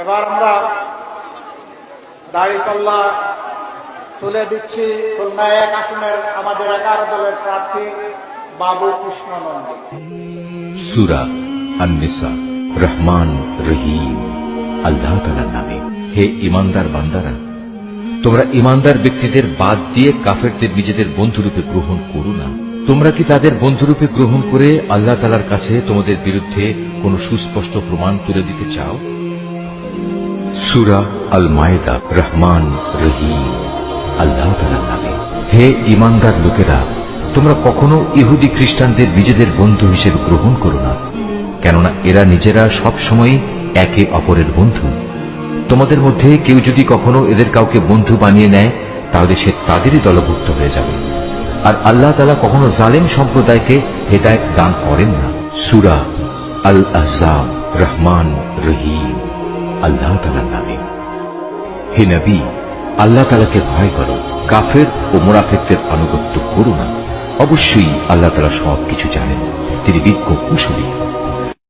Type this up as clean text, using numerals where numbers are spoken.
এবার আমরা দাড়িপাল্লা তুলে দিচ্ছি খুলনা ১ আসনের আমাদের 11 দলের প্রার্থী বাবু কৃষ্ণ নন্দী। সূরা আন-নিসা। রহমান রহিম আল্লাহ তাআলার নামে। হে ঈমানদার বান্দারা, তোমরা ঈমানদার ব্যক্তিদের বাদ দিয়ে কাফেরদের নিজেদের বন্ধুরূপে গ্রহণ করো না। তোমরা কি তাদের বন্ধুরূপে গ্রহণ করে আল্লাহ তাআলার কাছে তোমাদের বিরুদ্ধে কোন সুস্পষ্ট প্রমাণ তুলে দিতে চাও? সূরা আল মায়েদা। রহমান রহিম আল্লাহ তাআলার নামে। হে ঈমানদার লোকেরা, তোমরা কখনো ইহুদি খ্রিস্টানদের নিজেদের বন্ধু হিসেবে গ্রহণ করো না, কেননা এরা নিজেরা সব সময় একে অপরের বন্ধু। তোমাদের মধ্যে কেউ যদি কখনো এদের কাউকে বন্ধু বানিয়ে নেয়, তাহলে সে তাদেরই দলভুক্ত হয়ে যাবে। আর আল্লাহ তাআলা কখনো জালেম সম্প্রদায়কে হেদায়েত দান করেন না। সূরা আল আহজাব। রহমান রহিম আল্লাহ তাআলার নামে। হে নবী, আল্লাহ তাআলাকে ভয় করো, কাফের ও মুনাফিকদের আনুগত্য করো না। অবশ্যই আল্লাহ তাআলা সবকিছু জানেন, তিনি বিজ্ঞ কুশলী।